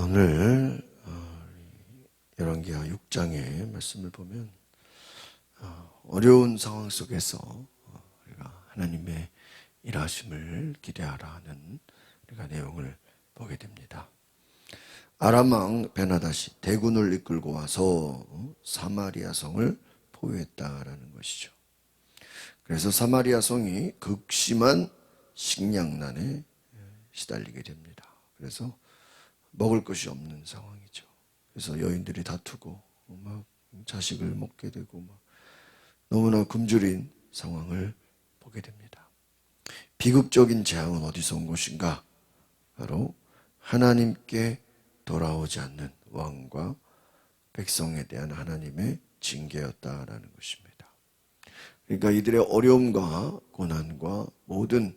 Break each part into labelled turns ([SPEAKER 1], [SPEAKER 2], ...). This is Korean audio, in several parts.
[SPEAKER 1] 오늘 열왕기하 6장의 말씀을 보면 어려운 상황 속에서 우리가 하나님의 일하심을 기대하라 하는 우리가 내용을 보게 됩니다. 아람 왕 베나다시 대군을 이끌고 와서 사마리아 성을 포위했다라는 것이죠. 그래서 사마리아 성이 극심한 식량난에 시달리게 됩니다. 그래서 먹을 것이 없는 상황이죠. 그래서 여인들이 다투고 막 자식을 먹게 되고 막 너무나 굶주린 상황을 보게 됩니다. 비극적인 재앙은 어디서 온 것인가? 바로 하나님께 돌아오지 않는 왕과 백성에 대한 하나님의 징계였다라는 것입니다. 그러니까 이들의 어려움과 고난과 모든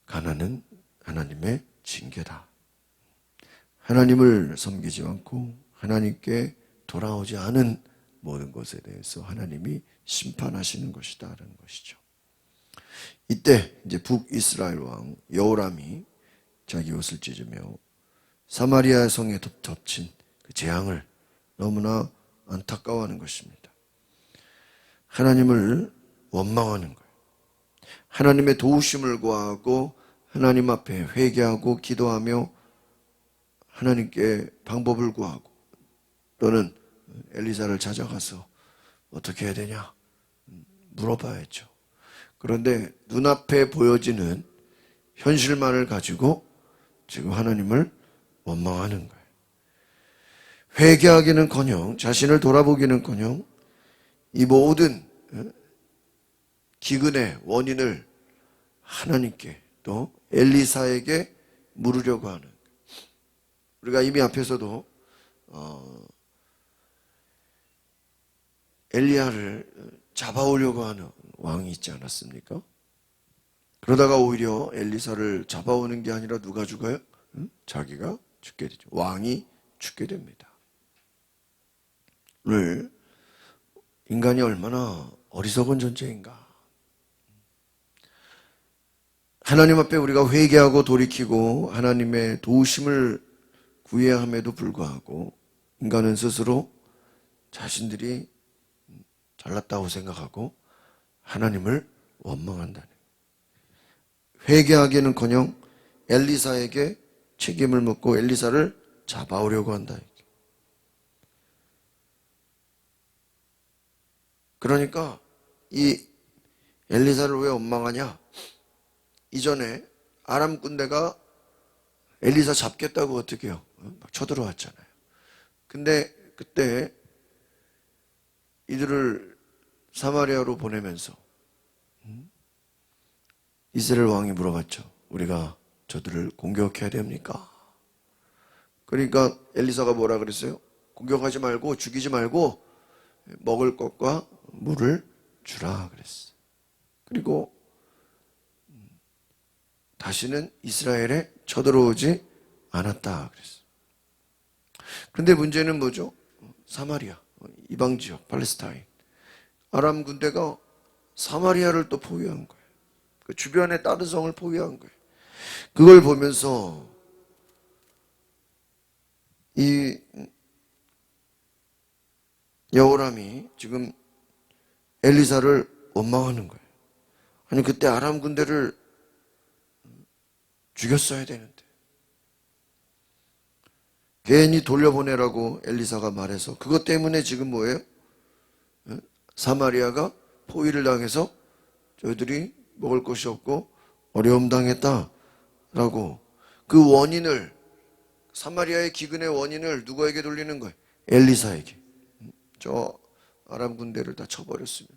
[SPEAKER 1] 가난은 하나님의 징계다. 하나님을 섬기지 않고 하나님께 돌아오지 않은 모든 것에 대해서 하나님이 심판하시는 것이다라는 것이죠. 이때 이제 북이스라엘 왕 여호람이 자기 옷을 찢으며 사마리아 성에 덮친 그 재앙을 너무나 안타까워하는 것입니다. 하나님을 원망하는 거예요. 하나님의 도우심을 구하고 하나님 앞에 회개하고 기도하며 하나님께 방법을 구하고 또는 엘리사를 찾아가서 어떻게 해야 되냐 물어봐야죠. 그런데 눈앞에 보여지는 현실만을 가지고 지금 하나님을 원망하는 거예요. 회개하기는커녕 자신을 돌아보기는커녕 이 모든 기근의 원인을 하나님께 또 엘리사에게 물으려고 하는, 우리가 이미 앞에서도 엘리야를 잡아오려고 하는 왕이 있지 않았습니까? 그러다가 오히려 엘리사를 잡아오는 게 아니라 누가 죽어요? 자기가 죽게 되죠. 왕이 죽게 됩니다. 오늘 인간이 얼마나 어리석은 존재인가. 하나님 앞에 우리가 회개하고 돌이키고 하나님의 도우심을 구해야 함에도 불구하고 인간은 스스로 자신들이 잘났다고 생각하고 하나님을 원망한다는, 회개하기는커녕 엘리사에게 책임을 묻고 엘리사를 잡아오려고 한다. 그러니까 이 엘리사를 왜 원망하냐? 이전에 아람 군대가 엘리사 잡겠다고 어떻게 해요? 막 쳐들어왔잖아요. 근데 그때 이들을 사마리아로 보내면서 이스라엘 왕이 물어봤죠. 우리가 저들을 공격해야 됩니까? 그러니까 엘리사가 뭐라 그랬어요? 공격하지 말고 죽이지 말고 먹을 것과 물을 주라 그랬어요. 그리고 다시는 이스라엘에 쳐들어오지 않았다 그랬어요. 그런데 문제는 뭐죠? 사마리아, 이방 지역, 팔레스타인. 아람 군대가 사마리아를 또 포위한 거예요. 그 주변의 다른 성을 포위한 거예요. 그걸 보면서 이 여호람이 지금 엘리사를 원망하는 거예요. 아니 그때 아람 군대를 죽였어야 되는데 괜히 돌려보내라고 엘리사가 말해서 그것 때문에 지금 뭐예요? 사마리아가 포위를 당해서 저희들이 먹을 것이 없고 어려움 당했다라고 그 원인을, 사마리아의 기근의 원인을 누구에게 돌리는 거예요? 엘리사에게. 저 아람 군대를 다 쳐버렸으면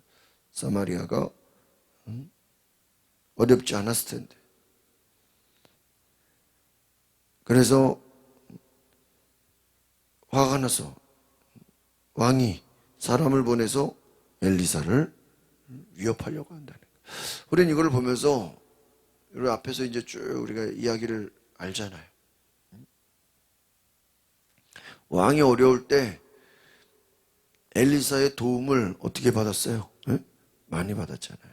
[SPEAKER 1] 사마리아가 어렵지 않았을 텐데. 그래서 화가 나서 왕이 사람을 보내서 엘리사를 위협하려고 한다는 거예요. 우리는 이걸 보면서 우리 앞에서 이제 쭉 우리가 이야기를 알잖아요. 왕이 어려울 때 엘리사의 도움을 어떻게 받았어요? 많이 받았잖아요.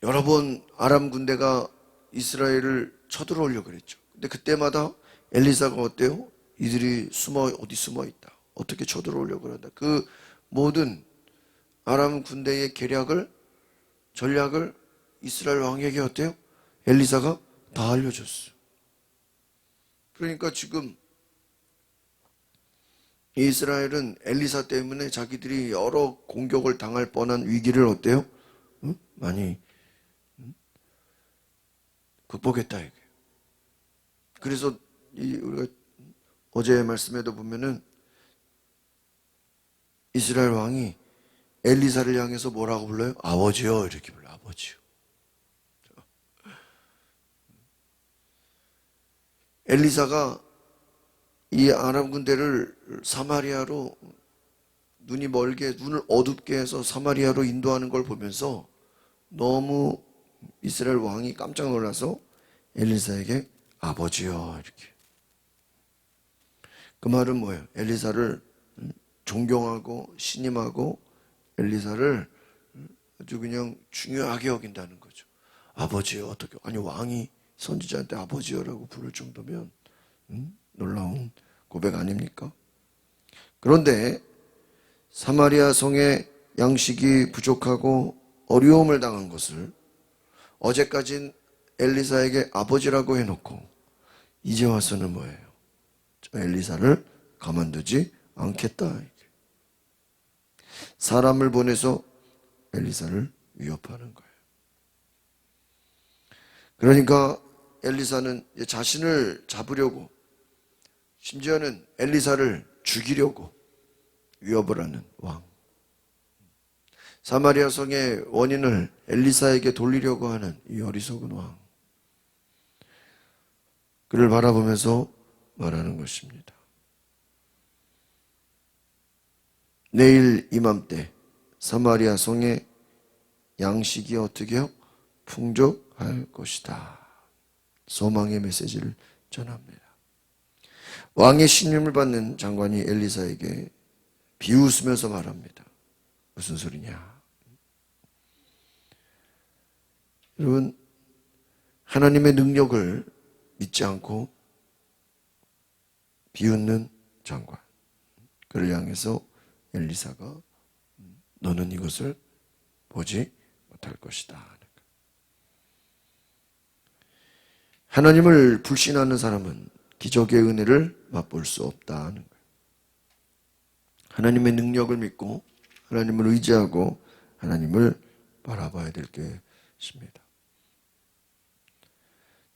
[SPEAKER 1] 여러 번 아람 군대가 이스라엘을 쳐들어오려고 그랬죠. 근데 그때마다 엘리사가 어때요? 이들이 어디 숨어 있다. 어떻게 쳐들어오려고 그런다. 그 모든 아람 군대의 전략을 이스라엘 왕에게 어때요? 엘리사가 다 알려줬어. 그러니까 지금 이스라엘은 엘리사 때문에 자기들이 여러 공격을 당할 뻔한 위기를 어때요? 응? 많이 극복했다 이게. 그래서 우리가 어제 말씀에도 보면은 이스라엘 왕이 엘리사를 향해서 뭐라고 불러요? 아버지요 이렇게 불러요. 아버지요. 엘리사가 이 아람 군대를 사마리아로 눈을 어둡게 해서 사마리아로 인도하는 걸 보면서 너무 이스라엘 왕이 깜짝 놀라서 엘리사에게 아버지요 이렇게. 그 말은 뭐예요? 엘리사를 존경하고 신임하고 엘리사를 아주 그냥 중요하게 여긴다는 거죠. 아버지요 어떻게? 아니 왕이 선지자한테 아버지요라고 부를 정도면 놀라운 고백 아닙니까? 그런데 사마리아 성에 양식이 부족하고 어려움을 당한 것을 어제까진 엘리사에게 아버지라고 해놓고 이제 와서는 뭐예요? 저 엘리사를 가만두지 않겠다. 사람을 보내서 엘리사를 위협하는 거예요. 그러니까 엘리사는 자신을 잡으려고 심지어는 엘리사를 죽이려고 위협을 하는 왕. 사마리아 성의 원인을 엘리사에게 돌리려고 하는 이 어리석은 왕. 그를 바라보면서 말하는 것입니다. 내일 이맘때 사마리아 성에 양식이 어떻게 해요? 풍족할 것이다. 소망의 메시지를 전합니다. 왕의 신임을 받는 장관이 엘리사에게 비웃으면서 말합니다. 무슨 소리냐? 여러분, 하나님의 능력을 믿지 않고 비웃는 장관. 그를 향해서 엘리사가 너는 이것을 보지 못할 것이다. 하나님을 불신하는 사람은 기적의 은혜를 맛볼 수 없다는 거예요. 하나님의 능력을 믿고 하나님을 의지하고 하나님을 바라봐야 될 것입니다.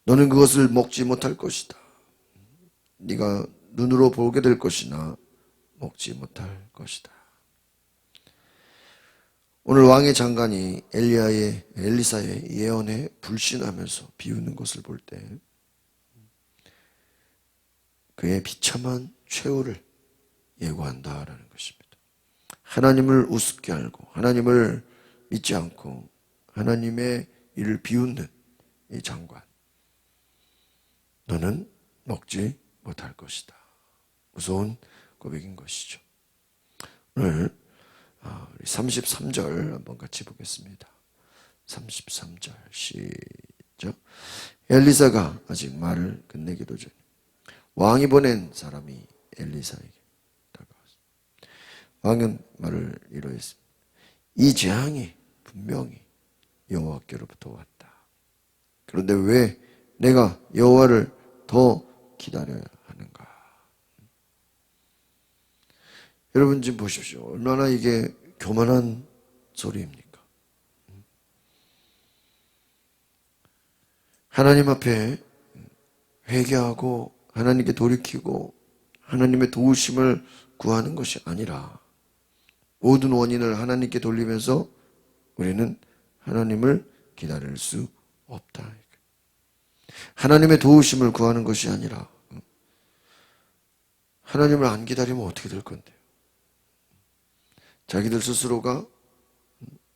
[SPEAKER 1] 너는 그것을 먹지 못할 것이다. 네가 눈으로 보게 될 것이나 먹지 못할 것이다. 오늘 왕의 장관이 엘리사의 예언에 불신하면서 비웃는 것을 볼 때 그의 비참한 최후를 예고한다라는 것입니다. 하나님을 우습게 알고 하나님을 믿지 않고 하나님의 일을 비웃는 이 장관. 너는 먹지 못할 것이다. 무서운 고백인 것이죠. 오늘 33절 한번 같이 보겠습니다. 33절 시작. 엘리사가 아직 말을 끝내기도 전에 왕이 보낸 사람이 엘리사에게 다가왔습니다. 왕은 말을 이루었습니다. 이 재앙이 분명히 여호와께로부터 왔다. 그런데 왜 내가 여호와를 더 기다려야 하는가? 여러분 지금 보십시오. 얼마나 이게 교만한 소리입니까? 하나님 앞에 회개하고 하나님께 돌이키고 하나님의 도우심을 구하는 것이 아니라 모든 원인을 하나님께 돌리면서 우리는 하나님을 기다릴 수 없다. 하나님의 도우심을 구하는 것이 아니라 하나님을 안 기다리면 어떻게 될 건데요? 자기들 스스로가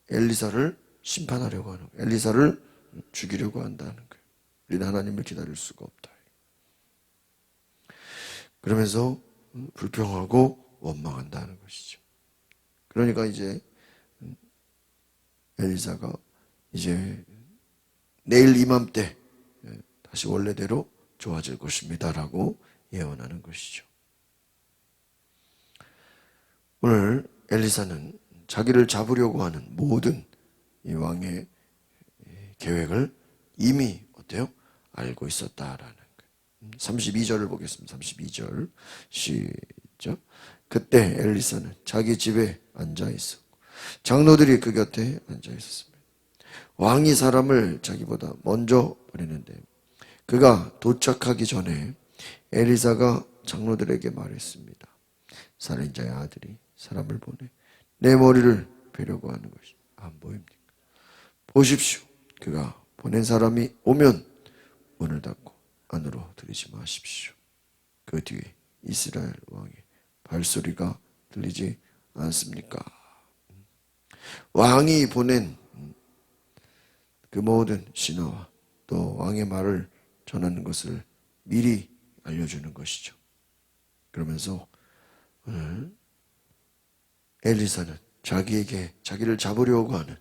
[SPEAKER 1] 엘리사를 심판하려고 하는 거예요. 엘리사를 죽이려고 한다는 거예요. 우리는 하나님을 기다릴 수가 없다. 그러면서 불평하고 원망한다는 것이죠. 그러니까 이제 엘리사가 이제 내일 이맘때 다시 원래대로 좋아질 것입니다라고 예언하는 것이죠. 오늘 엘리사는 자기를 잡으려고 하는 모든 이 왕의 계획을 이미 어때요? 알고 있었다라는 거예요. 32절을 보겠습니다. 32절 시작. 그때 엘리사는 자기 집에 앉아 있었고 장로들이 그 곁에 앉아 있었습니다. 왕이 사람을 자기보다 먼저 보내는데 그가 도착하기 전에 엘리사가 장로들에게 말했습니다. 살인자의 아들이 사람을 보내 내 머리를 베려고 하는 것이 안 보입니까? 보십시오. 그가 보낸 사람이 오면 문을 닫고 안으로 들이지 마십시오. 그 뒤에 이스라엘 왕의 발소리가 들리지 않습니까? 왕이 보낸 그 모든 신하와 또 왕의 말을 전하는 것을 미리 알려주는 것이죠. 그러면서 오늘 엘리사는 자기를 잡으려고 하는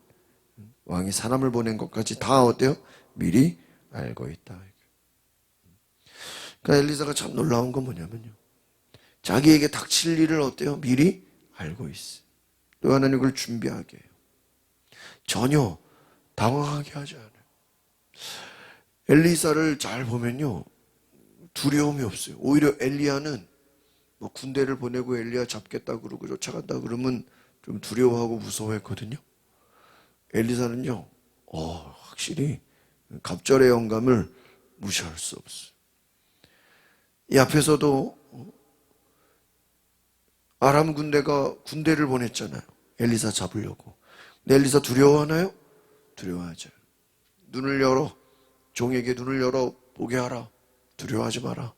[SPEAKER 1] 왕이 사람을 보낸 것까지 다 어때요? 미리 알고 있다. 그러니까 엘리사가 참 놀라운 건 뭐냐면요. 자기에게 닥칠 일을 어때요? 미리 알고 있어요. 또 하나님 그걸 준비하게 해요. 전혀 당황하게 하지 않아요. 엘리사를 잘 보면요. 두려움이 없어요. 오히려 엘리야는 뭐 군대를 보내고 엘리야 잡겠다 그러고 쫓아간다 그러면 좀 두려워하고 무서워했거든요. 엘리사는요. 확실히 갑절의 영감을 무시할 수 없어요. 이 앞에서도 아람 군대가 군대를 보냈잖아요. 엘리사 잡으려고. 근데 엘리사 두려워하나요? 두려워하죠. 눈을 열어. 종에게 눈을 열어 보게 하라. 두려워하지 마라.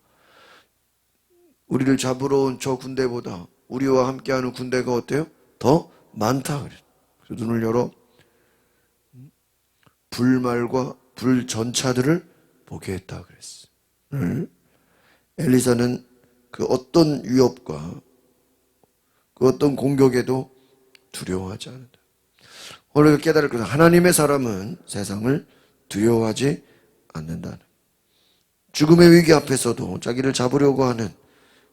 [SPEAKER 1] 우리를 잡으러 온 저 군대보다 우리와 함께하는 군대가 어때요? 더 많다 그래요. 그래서 눈을 열어 불말과 불전차들을 보게 했다 그랬어요. 엘리사는 그 어떤 위협과 그 어떤 공격에도 두려워하지 않는다. 오늘 깨달을 것은 하나님의 사람은 세상을 두려워하지 않는다는. 죽음의 위기 앞에서도 자기를 잡으려고 하는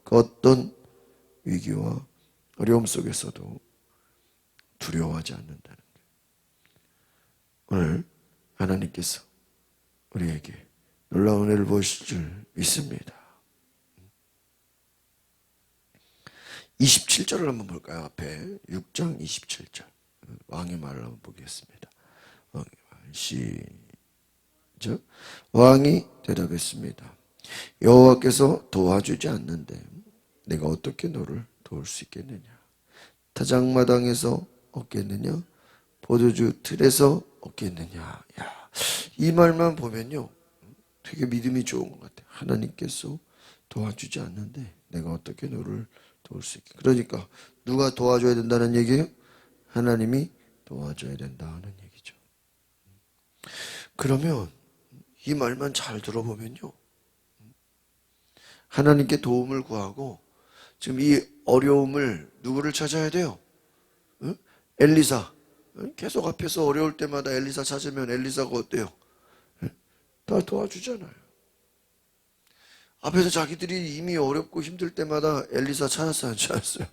[SPEAKER 1] 그 어떤 위기와 어려움 속에서도 두려워하지 않는다는 거예요. 오늘 하나님께서 우리에게 놀라운 은혜를 보실 줄 믿습니다. 27절을 한번 볼까요? 앞에 6장 27절 왕의 말을 한번 보겠습니다. 시작. 왕이 대답했습니다. 여호와께서 도와주지 않는데 내가 어떻게 너를 도울 수 있겠느냐? 타작마당에서 얻겠느냐? 포도주 틀에서 얻겠느냐? 이 말만 보면요 되게 믿음이 좋은 것 같아요. 하나님께서 도와주지 않는데 내가 어떻게 너를 도울 수 있게. 그러니까 누가 도와줘야 된다는 얘기예요? 하나님이 도와줘야 된다는 얘기죠. 그러면 이 말만 잘 들어보면요 하나님께 도움을 구하고 지금 이 어려움을 누구를 찾아야 돼요? 엘리사. 계속 앞에서 어려울 때마다 엘리사 찾으면 엘리사가 어때요? 다 도와주잖아요. 앞에서 자기들이 이미 어렵고 힘들 때마다 엘리사 찾았어요? 안 찾았어요?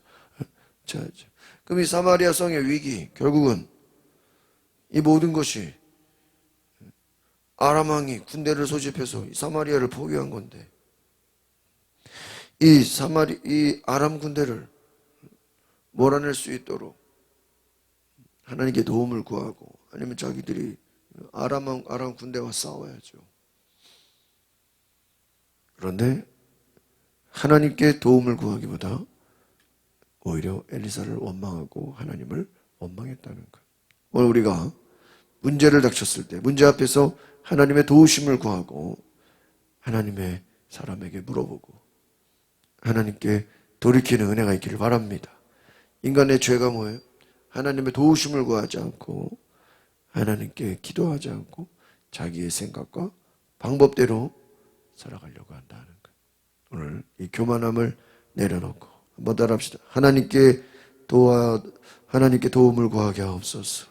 [SPEAKER 1] 찾았죠. 그럼 이 사마리아 성의 위기 결국은 이 모든 것이 아람 왕이 군대를 소집해서 이 사마리아를 포위한 건데 이 아람 군대를 몰아낼 수 있도록 하나님께 도움을 구하고 아니면 자기들이 아람 군대와 싸워야죠. 그런데 하나님께 도움을 구하기보다 오히려 엘리사를 원망하고 하나님을 원망했다는 것. 오늘 우리가 문제를 닥쳤을 때 문제 앞에서 하나님의 도우심을 구하고 하나님의 사람에게 물어보고 하나님께 돌이키는 은혜가 있기를 바랍니다. 인간의 죄가 뭐예요? 하나님의 도우심을 구하지 않고 하나님께 기도하지 않고 자기의 생각과 방법대로 살아가려고 한다는 것. 오늘 이 교만함을 내려놓고 한번 따라합시다. 하나님께 도움을 구하게 하옵소서.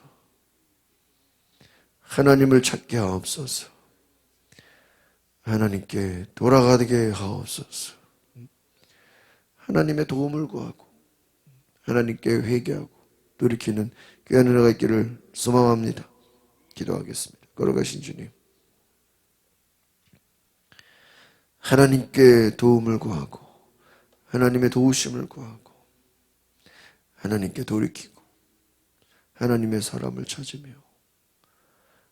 [SPEAKER 1] 하나님을 찾게 하옵소서. 하나님께 돌아가게 하옵소서. 하나님의 도움을 구하고 하나님께 회개하고 돌이키는 귀한 은혜가 있기를 소망합니다. 기도하겠습니다. 걸어가신 주님, 하나님께 도움을 구하고 하나님의 도우심을 구하고 하나님께 돌이키고 하나님의 사람을 찾으며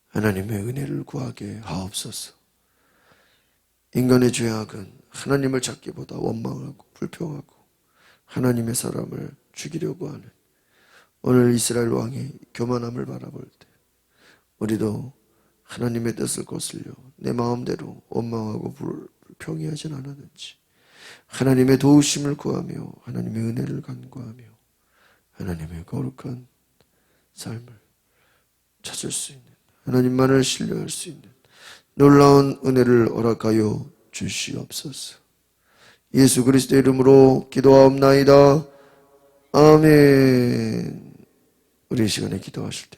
[SPEAKER 1] 하나님의 은혜를 구하게 하옵소서. 인간의 죄악은 하나님을 찾기보다 원망하고 불평하고 하나님의 사람을 죽이려고 하는 오늘 이스라엘 왕이 교만함을 바라볼 때 우리도 하나님의 뜻을 거슬려 내 마음대로 원망하고 불평이 하진 않았는지 하나님의 도우심을 구하며 하나님의 은혜를 간구하며 하나님의 거룩한 삶을 찾을 수 있는 하나님만을 신뢰할 수 있는 놀라운 은혜를 허락하여 주시옵소서. 예수 그리스도의 이름으로 기도하옵나이다. 아멘. 우리 이 시간에 기도하실 때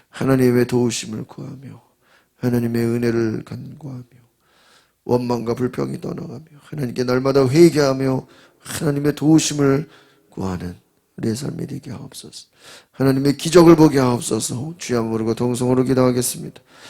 [SPEAKER 1] 하나님의 도우심을 구하며 하나님의 은혜를 간구하며 원망과 불평이 떠나가며 하나님께 날마다 회개하며 하나님의 도우심을 구하는 우리의 삶이 되게 하옵소서. 하나님의 기적을 보게 하옵소서. 주여 모르고 동성으로 기도하겠습니다.